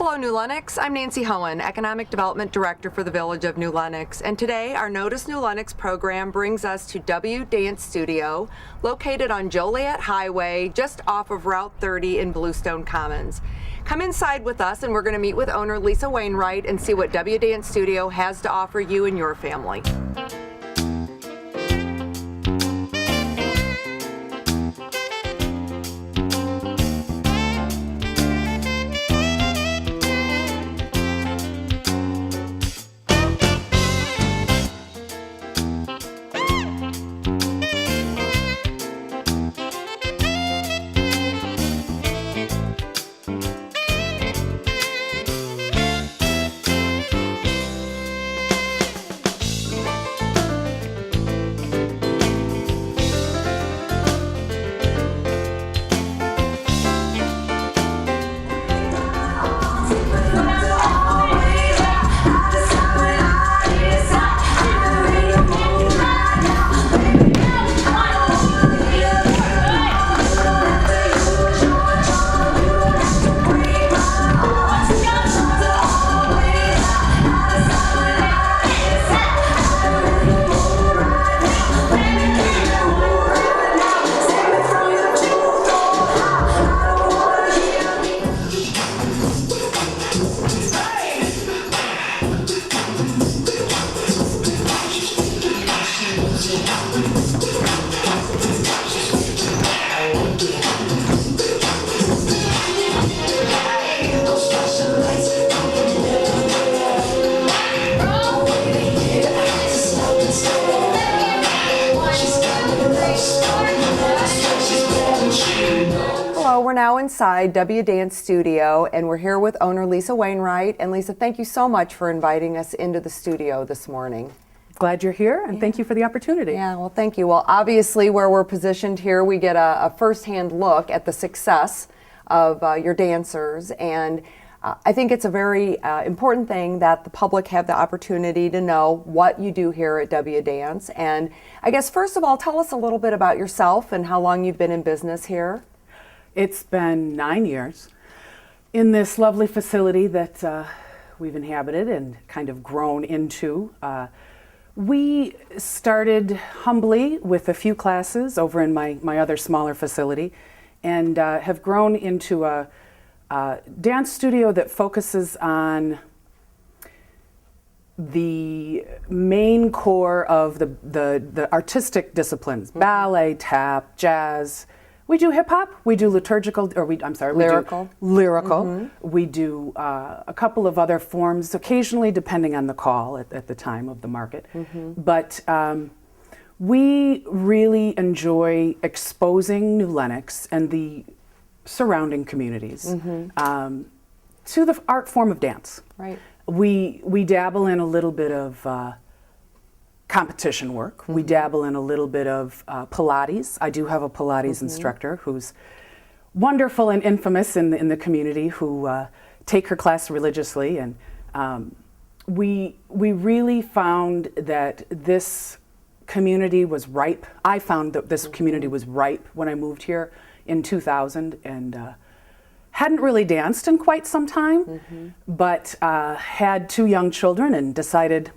Hello, New Lenox. I'm Nancy Hoehn, Economic Development Director for the Village of New Lenox, and today our Notice New Lenox program brings us to W Dance Studio, located on Joliet Highway, just off of Route 30 in Bluestone Commons. Come inside with us and we're going to meet with owner Lisa Wainwright and see what W Dance Studio has to offer you and your family. We're now inside W Dance Studio and we're here with owner Lisa Wainwright. And Lisa, thank you so much for inviting us into the studio this morning. Glad you're here and thank you for the opportunity. Yeah, well, thank you. Well, obviously where we're positioned here, we get a first-hand look at the success of your dancers, and I think it's a very important thing that the public have the opportunity to know what you do here at W Dance. And I guess first of all, tell us a little bit about yourself and how long you've been in business here. It's been 9 years in this lovely facility that we've inhabited and kind of grown into. We started humbly with a few classes over in my other smaller facility, and have grown into a dance studio that focuses on the main core of the artistic disciplines: ballet, tap, jazz. We do hip hop, we do liturgical, or lyrical. We do a couple of other forms, occasionally depending on the call at the time of the market. But we really enjoy exposing New Lenox and the surrounding communities to the art form of dance. Right. We dabble in a little bit of competition work. We dabble in a little bit of Pilates. I do have a Pilates instructor who's wonderful and infamous in the community, who take her class religiously, and we really found that this community was ripe. I found that this community was ripe when I moved here in 2000, and hadn't really danced in quite some time, but had 2 young children and decided,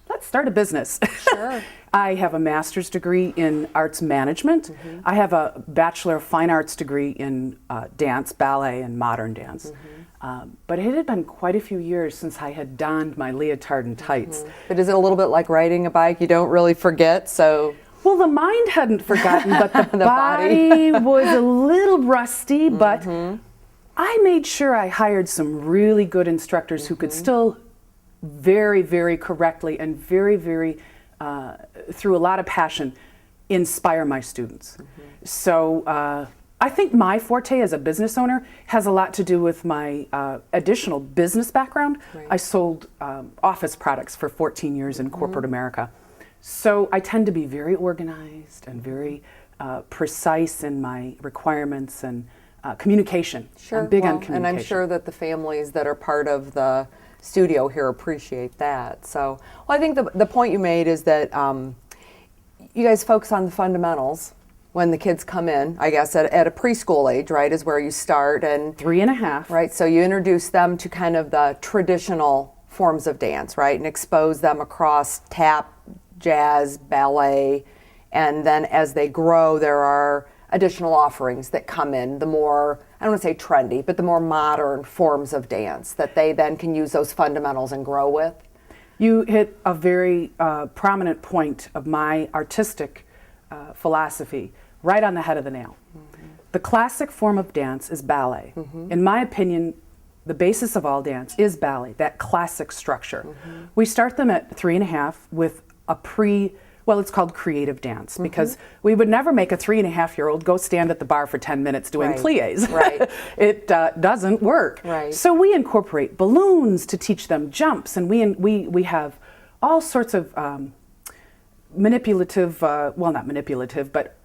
let's start a business. Sure. I have a master's degree in arts management. I have a Bachelor of Fine Arts degree in dance, ballet, and modern dance. But it had been quite a few years since I had donned my leotard and tights. But is it a little bit like riding a bike? You don't really forget, so... Well, the mind hadn't forgotten, but the body was a little rusty, but I made sure I hired some really good instructors who could still very, very correctly and very, very, through a lot of passion, inspire my students. So I think my forte as a business owner has a lot to do with my additional business background. Right. I sold office products for 14 years in corporate America. So I tend to be very organized and very precise in my requirements and communication. Sure. I'm big on communication. And I'm sure that the families that are part of the studio here appreciate that. So, well, I think the point you made is that you guys focus on the fundamentals when the kids come in, I guess at a preschool age, right, is where you start, and 3.5. right, so you introduce them to kind of the traditional forms of dance, right, and expose them across tap, jazz, ballet, and then as they grow, there are additional offerings that come in, the more, I don't want to say trendy, but the more modern forms of dance that they then can use those fundamentals and grow with. You hit a very prominent point of my artistic philosophy, right on the head of the nail. Mm-hmm. The classic form of dance is ballet. Mm-hmm. In my opinion, the basis of all dance is ballet, that classic structure. Mm-hmm. We start them at 3.5 with a it's called creative dance, mm-hmm. because we would never make a 3.5-year-old go stand at the bar for 10 minutes doing pliés. Right. It doesn't work. Right. So we incorporate balloons to teach them jumps, and we have all sorts of manipulative, not manipulative, but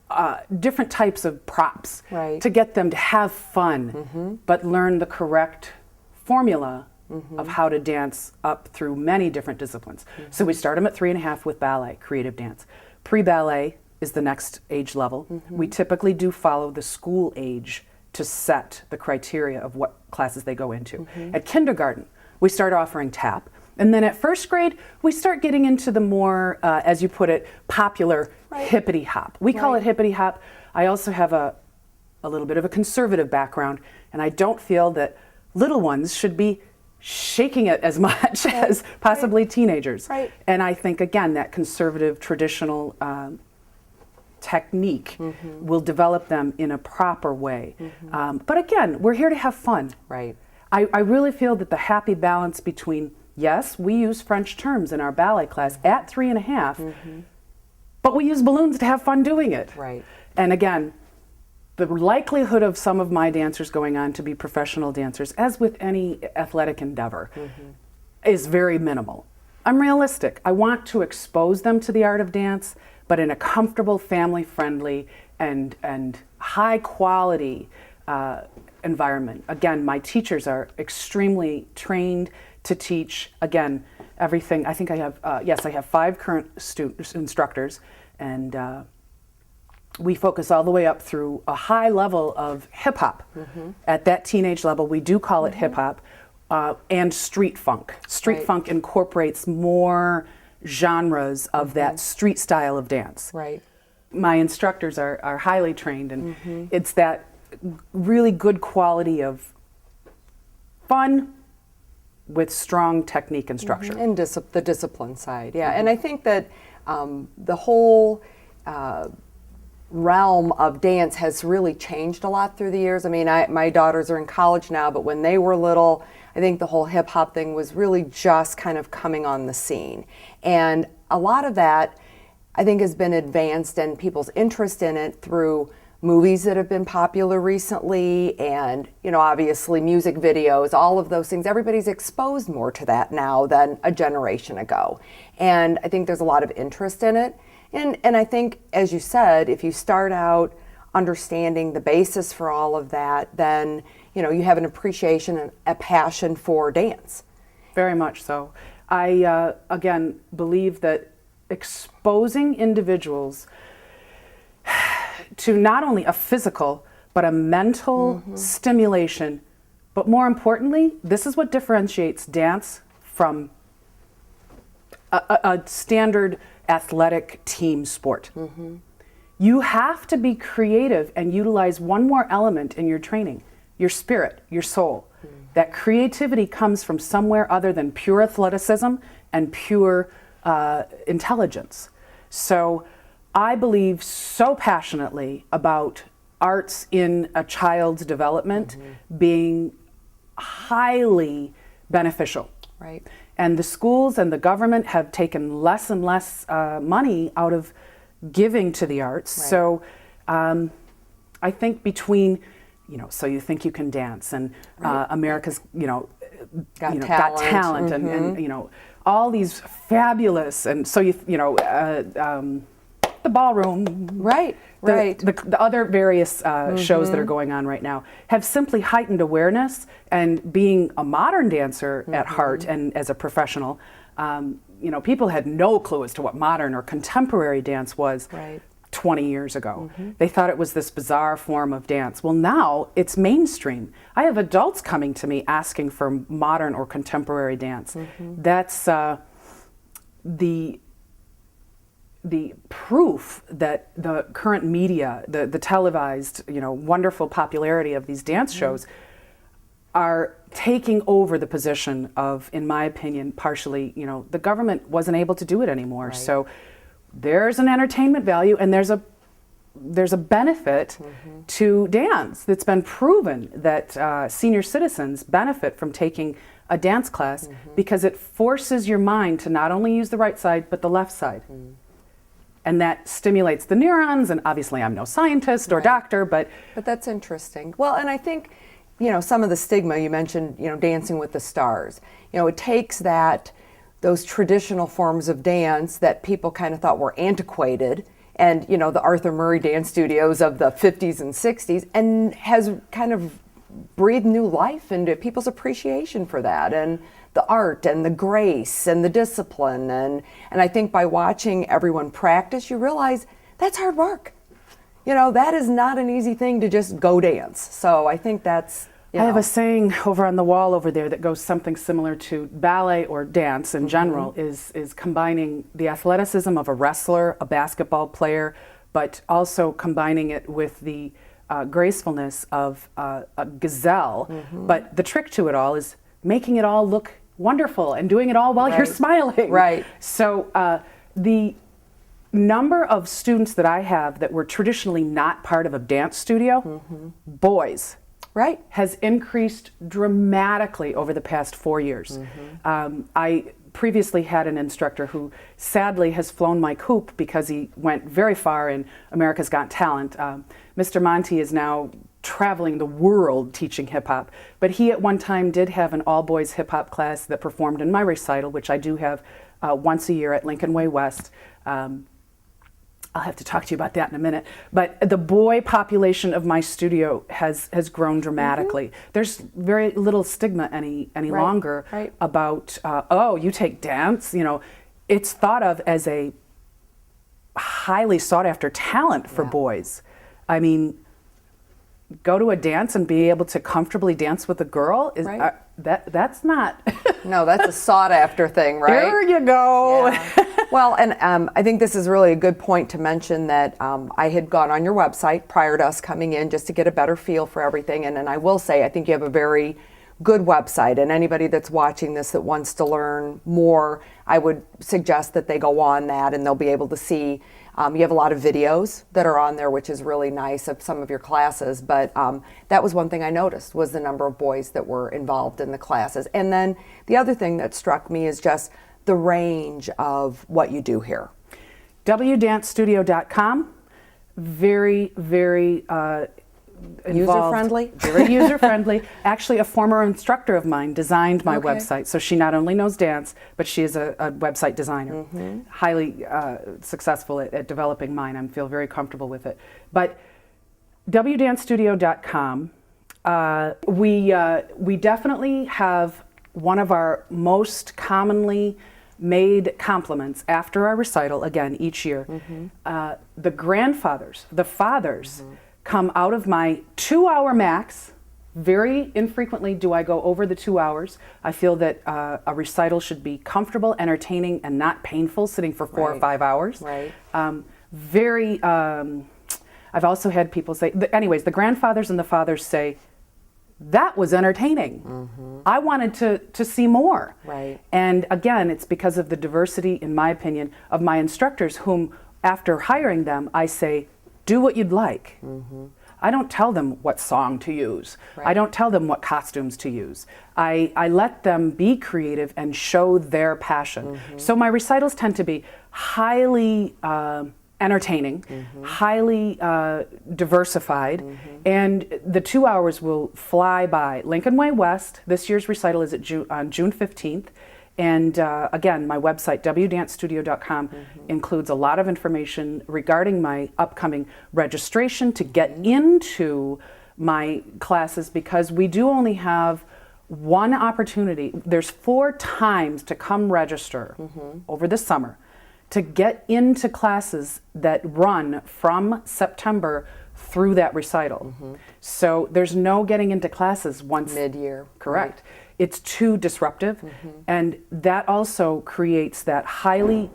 different types of props to get them to have fun, mm-hmm. but learn the correct formula mm-hmm. of how to dance up through many different disciplines. Mm-hmm. So we start them at 3.5 with ballet, creative dance. Pre-ballet is the next age level. Mm-hmm. We typically do follow the school age to set the criteria of what classes they go into. Mm-hmm. At kindergarten, we start offering tap. And then at first grade, we start getting into the more, as you put it, popular hippity hop. We call it hippity hop. I also have a little bit of a conservative background, and I don't feel that little ones should be shaking it as much as possibly teenagers. Right. And I think, again, that conservative, traditional technique mm-hmm. will develop them in a proper way. Mm-hmm. But again, we're here to have fun. Right. I really feel that the happy balance between, yes, we use French terms in our ballet class at 3.5, mm-hmm. but we use balloons to have fun doing it. Right. And again, the likelihood of some of my dancers going on to be professional dancers, as with any athletic endeavor, mm-hmm. is very minimal. I'm realistic. I want to expose them to the art of dance, but in a comfortable, family-friendly, and high-quality environment. Again, my teachers are extremely trained to teach, again, everything. I think I have 5 current instructors, and we focus all the way up through a high level of hip hop. Mm-hmm. At that teenage level, we do call it mm-hmm. hip hop, and street funk. Street funk incorporates more genres of mm-hmm. that street style of dance. Right. My instructors are highly trained, and mm-hmm. it's that really good quality of fun with strong technique and structure. Mm-hmm. And the discipline side, yeah. Mm-hmm. And I think that the whole realm of dance has really changed a lot through the years. I mean, my daughters are in college now, but when they were little, I think the whole hip hop thing was really just kind of coming on the scene. And a lot of that, I think, has been advanced and people's interest in it through movies that have been popular recently, and, you know, obviously music videos, all of those things. Everybody's exposed more to that now than a generation ago. And I think there's a lot of interest in it. And I think, as you said, if you start out understanding the basis for all of that, then, you know, you have an appreciation and a passion for dance. Very much so. I, again, believe that exposing individuals to not only a physical, but a mental mm-hmm. stimulation, but more importantly, this is what differentiates dance from a standard athletic team sport. Mm-hmm. You have to be creative and utilize one more element in your training, your spirit, your soul. Mm-hmm. That creativity comes from somewhere other than pure athleticism and pure intelligence. So I believe so passionately about arts in a child's development mm-hmm. being highly beneficial. Right. And the schools and the government have taken less and less money out of giving to the arts. Right. So I think between, you know, So You Think You Can Dance and right. America's, Got Talent mm-hmm. and, you know, all these fabulous, and so the ballroom, right, the other various mm-hmm. shows that are going on right now have simply heightened awareness. And being a modern dancer mm-hmm. at heart and as a professional, people had no clue as to what modern or contemporary dance was. Right. 20 years ago. They thought it was this bizarre form of dance. Well, now it's mainstream. I have adults coming to me asking for modern or contemporary dance. That's the proof that the current media, the televised, wonderful popularity of these dance shows are taking over the position of, in my opinion, partially, the government wasn't able to do it anymore. Right. So there's an entertainment value, and there's a benefit to dance that's been proven that senior citizens benefit from taking a dance class because it forces your mind to not only use the right side but the left side. And that stimulates the neurons, and obviously I'm no scientist or doctor, but that's interesting. Well, and I think, some of the stigma you mentioned, Dancing with the Stars. It takes those traditional forms of dance that people kind of thought were antiquated, and the Arthur Murray dance studios of the 50s and 60s, and has kind of breathed new life into people's appreciation for that, and the art and the grace and the discipline, and I think by watching everyone practice, you realize that's hard work. That is not an easy thing to just go dance. So I think that's, I have a saying over on the wall over there that goes something similar to ballet or dance in general, is combining the athleticism of a wrestler, a basketball player, but also combining it with the gracefulness of a gazelle. But the trick to it all is making it all look wonderful and doing it all while you're smiling. Right. So the number of students that I have that were traditionally not part of a dance studio, boys, has increased dramatically over the past 4 years. I previously had an instructor who sadly has flown my coop because he went very far in America's Got Talent. Mr. Monty is now traveling the world teaching hip hop, but he at one time did have an all boys hip hop class that performed in my recital, which I do have once a year at Lincoln Way West. I'll have to talk to you about that in a minute. But the boy population of my studio has grown dramatically. There's very little stigma any longer about, oh, you take dance. It's thought of as a highly sought after talent for boys. I mean, go to a dance and be able to comfortably dance with a girl is that's not no, that's a sought after thing, right? There you go. Yeah. Well, and I think this is really a good point to mention that I had gone on your website prior to us coming in just to get a better feel for everything, and I will say I think you have a very good website, and anybody that's watching this that wants to learn more, I would suggest that they go on that and they'll be able to see. You have a lot of videos that are on there, which is really nice, of some of your classes, but that was one thing I noticed, was the number of boys that were involved in the classes. And then the other thing that struck me is just the range of what you do here. wdancestudio.com, very, very user-friendly? Very user-friendly. Actually, a former instructor of mine designed my website, so she not only knows dance, but she is a website designer. Highly successful at developing mine. I feel very comfortable with it. But wdancestudio.com, we definitely have one of our most commonly made compliments after our recital, again, each year. The grandfathers, the fathers, come out of my 2-hour max. Very infrequently do I go over the 2 hours. I feel that a recital should be comfortable, entertaining, and not painful, sitting for 4 or 5 hours. I've also had people say, anyways, the grandfathers and the fathers say, that was entertaining. I wanted to see more. And again, it's because of the diversity, in my opinion, of my instructors, whom after hiring them, I say, do what you'd like. I don't tell them what song to use. I don't tell them what costumes to use. I let them be creative and show their passion. So my recitals tend to be highly entertaining, highly diversified, and the 2 hours will fly by. Lincoln Way West, this year's recital is on June 15th. And again, my website, wdancestudio.com, includes a lot of information regarding my upcoming registration to get into my classes, because we do only have one opportunity. There's 4 times to come register over the summer. to get into classes that run from September through that recital. So there's no getting into classes once Mid-year. correct. It's too disruptive, and that also creates that highly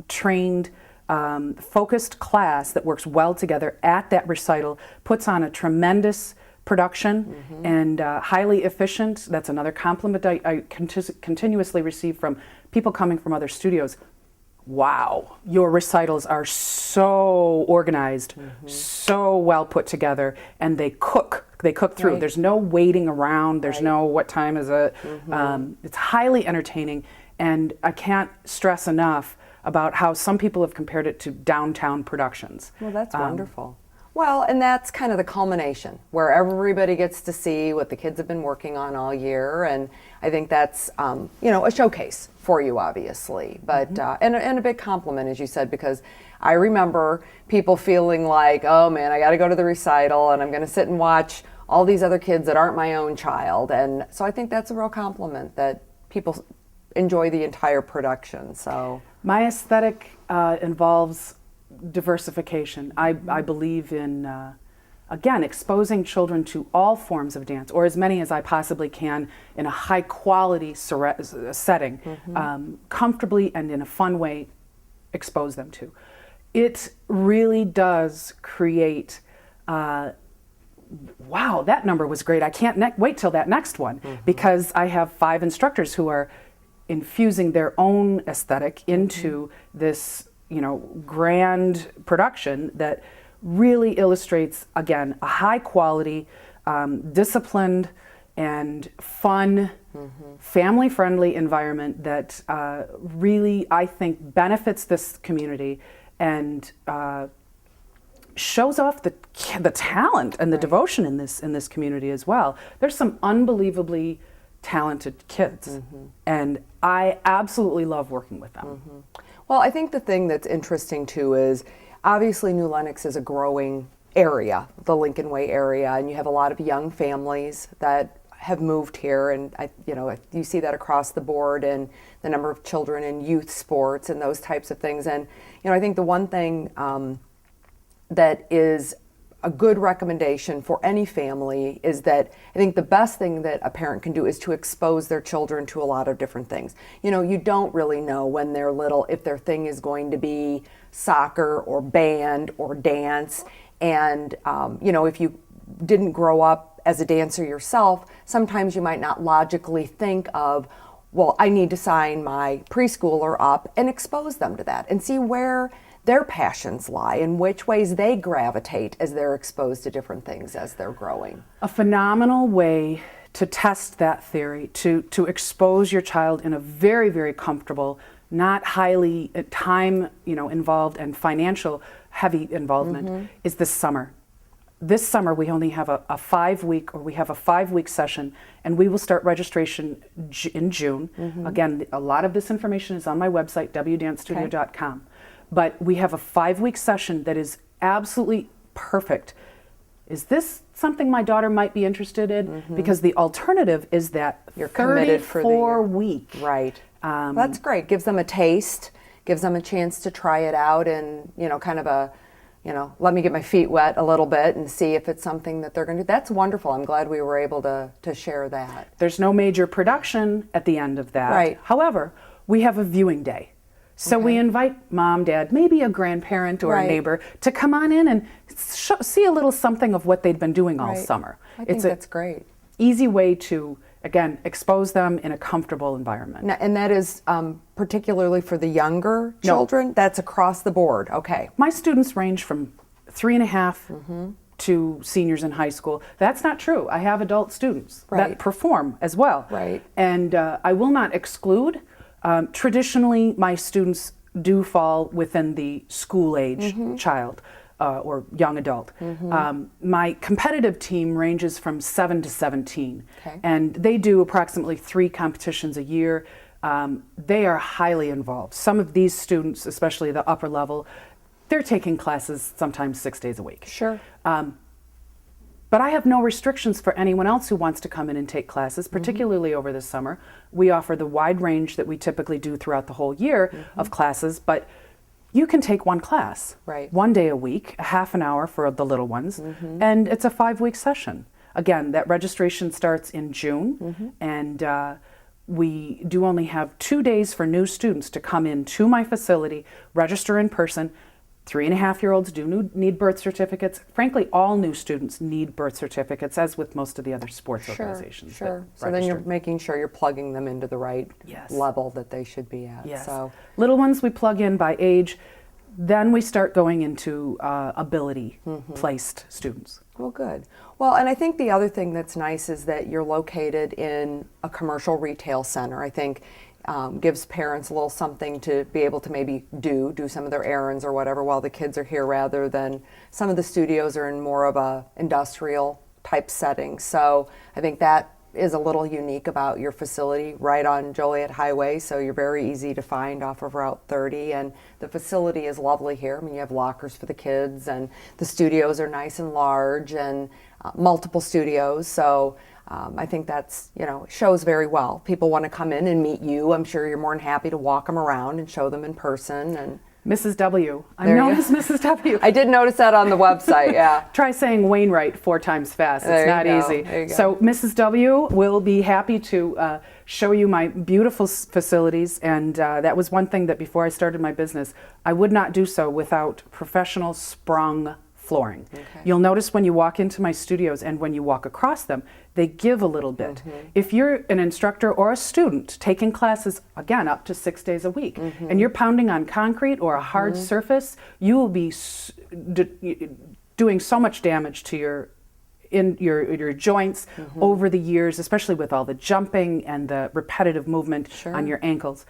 trained, focused class that works well together at that recital, puts on a tremendous production, and highly efficient. That's another compliment I continuously receive from people coming from other studios. Wow, your recitals are so organized, so well put together, and they cook through. Right. There's no waiting around. There's Right. no what time is it. It's highly entertaining, and I can't stress enough about how some people have compared it to downtown productions. Well, that's wonderful. Well, and that's kind of the culmination where everybody gets to see what the kids have been working on all year, and I think that's a showcase for you, obviously, but and a big compliment, as you said, because I remember people feeling like, oh man, I got to go to the recital, and I'm going to sit and watch all these other kids that aren't my own child, and so I think that's a real compliment that people enjoy the entire production. So My aesthetic involves diversification. I believe in, again, exposing children to all forms of dance, or as many as I possibly can, in a high quality setting, comfortably and in a fun way, expose them to. It really does create, wow, that number was great. I can't wait till that next one, because I have 5 instructors who are infusing their own aesthetic into this grand production that really illustrates, again, a high quality, disciplined and fun, family-friendly environment that really, I think, benefits this community and shows off the talent and the devotion in this community as well. There's some unbelievably talented kids, and I absolutely love working with them. Well, I think the thing that's interesting too is obviously New Lenox is a growing area, the Lincoln Way area, and you have a lot of young families that have moved here, and you see that across the board, and the number of children in youth sports and those types of things. And I think the one thing that is a good recommendation for any family is that I think the best thing that a parent can do is to expose their children to a lot of different things. You don't really know when they're little if their thing is going to be soccer or band or dance. And, if you didn't grow up as a dancer yourself, sometimes you might not logically think of, well, I need to sign my preschooler up, and expose them to that and see where their passions lie and which ways they gravitate as they're exposed to different things as they're growing. A phenomenal way to test that theory, to expose your child in a very, very comfortable, not highly time involved and financial heavy involvement, is this summer. This summer we only have a 5-week session, and we will start registration in June. Again, a lot of this information is on my website, wdancestudio.com. But we have a 5-week session that is absolutely perfect. Is this something my daughter might be interested in? Because the alternative is that you're committed for the year. 34-week. Right. Well, that's great. Gives them a taste, gives them a chance to try it out, and kind of a, let me get my feet wet a little bit and see if it's something that they're going to do. That's wonderful. I'm glad we were able to share that. There's no major production at the end of that. Right. However, we have a viewing day. So we invite mom, dad, maybe a grandparent or a neighbor to come on in and see a little something of what they'd been doing all summer. I think that's great. Easy way to, again, expose them in a comfortable environment. Now, and that is particularly for the younger children? That's across the board, okay. My students range from 3.5 to seniors in high school. That's not true. I have adult students that perform as well. Right. And I will not exclude. Traditionally, my students do fall within the school age child or young adult. My competitive team ranges from 7 to 17, and they do approximately 3 competitions a year. They are highly involved. Some of these students, especially the upper level, they're taking classes sometimes 6 days a week. Sure. But I have no restrictions for anyone else who wants to come in and take classes, particularly over the summer. We offer the wide range that we typically do throughout the whole year of classes, but you can take one class, Right. 1 day a week, a half an hour for the little ones, and it's a 5-week session. Again, that registration starts in June, and we do only have 2 days for new students to come in to my facility, register in person. 3.5-year-olds do need birth certificates. Frankly, all new students need birth certificates, as with most of the other sports organizations. Sure. that So then you're register. making sure you're plugging them into the right Yes. level that they should be at. Yes. So Little ones we plug in by age. Then we start going into ability-placed students. well, good. Well, and I think the other thing that's nice is that you're located in a commercial retail center. I think gives parents a little something to be able to maybe do some of their errands or whatever while the kids are here, rather than some of the studios are in more of a industrial type setting. So I think that is a little unique about your facility, right on Joliet Highway, so you're very easy to find off of Route 30, and the facility is lovely here. I mean, you have lockers for the kids, and the studios are nice and large, and multiple studios, so I think that's, shows very well. People want to come in and meet you. I'm sure you're more than happy to walk them around and show them in person. And Mrs. W. I'm There you known go. as Mrs. W. I did notice that on the website, yeah. Try saying Wainwright 4 times fast. There It's you not go, easy. there you go. So Mrs. W will be happy to show you my beautiful facilities. And that was one thing that before I started my business, I would not do so without professional sprung flooring. Okay. You'll notice when you walk into my studios and when you walk across them, they give a little bit. If you're an instructor or a student taking classes, again, up to 6 days a week, and you're pounding on concrete or a hard surface, you will be doing so much damage to your joints over the years, especially with all the jumping and the repetitive movement on your ankles.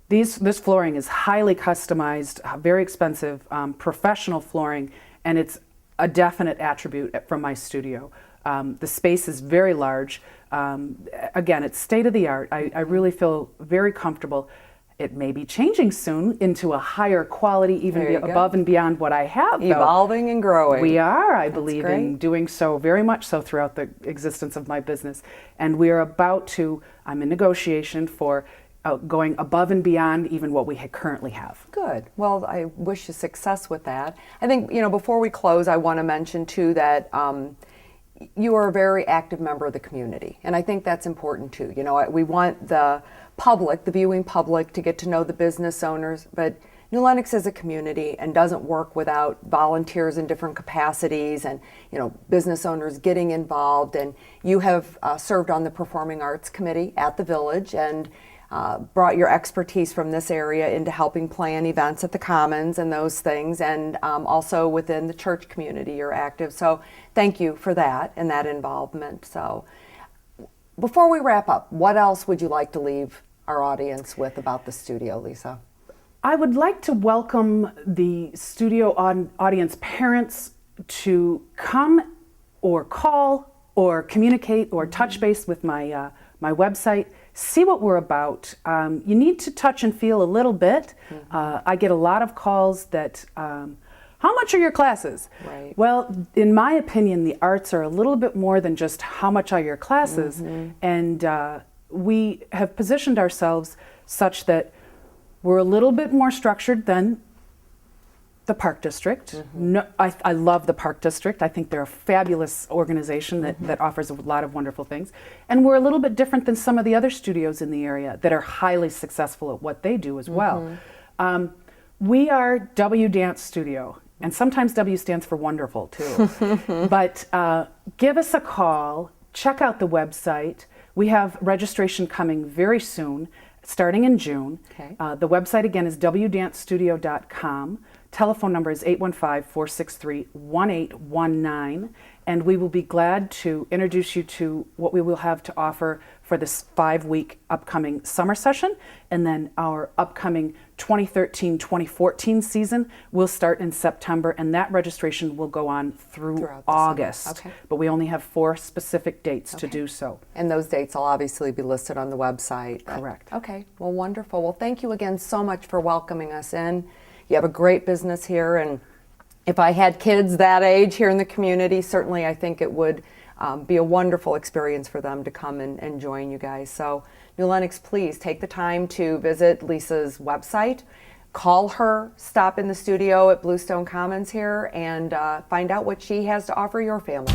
This flooring is highly customized, very expensive, professional flooring, and it's a definite attribute from my studio. The space is very large. Again, it's state of the art. I really feel very comfortable. It may be changing soon into a higher quality, even There you go. above and beyond what I have. though. Evolving and growing. We are, I believe, in great. doing so, very much so throughout the existence of my business. And we are about to, I'm in negotiation for going above and beyond even what we currently have. Good. Well, I wish you success with that. I think, before we close, I want to mention too that you are a very active member of the community. And I think that's important too. We want the public, the viewing public, to get to know the business owners, but New Lenox is a community and doesn't work without volunteers in different capacities and, business owners getting involved. And you have served on the Performing Arts Committee at the Village and brought your expertise from this area into helping plan events at the Commons and those things, and also within the church community you're active. So thank you for that and that involvement. So before we wrap up, what else would you like to leave our audience with about the studio, Lisa? I would like to welcome the studio audience parents to come or call or communicate or touch base with my website. See what we're about. You need to touch and feel a little bit. I get a lot of calls that, how much are your classes? Right. Well, in my opinion, the arts are a little bit more than just how much are your classes. And we have positioned ourselves such that we're a little bit more structured than the Park District. No, I love the Park District. I think they're a fabulous organization that offers a lot of wonderful things. And we're a little bit different than some of the other studios in the area that are highly successful at what they do as well. We are W Dance Studio, and sometimes W stands for wonderful too. But give us a call, check out the website. We have registration coming very soon, starting in June. Okay. The website again is wdancestudio.com. Telephone number is 815-463-1819, and we will be glad to introduce you to what we will have to offer for this 5-week upcoming summer session, and then our upcoming 2013-2014 season will start in September, and that registration will go on Throughout the summer. August. Okay. But we only have 4 specific dates to Okay. do so. And those dates will obviously be listed on the website. Correct. Okay, well, wonderful. Well, thank you again so much for welcoming us in. You have a great business here, and if I had kids that age here in the community, certainly I think it would be a wonderful experience for them to come and join you guys. So New Lenox, please take the time to visit Lisa's website, call her, stop in the studio at Bluestone Commons here, and find out what she has to offer your family.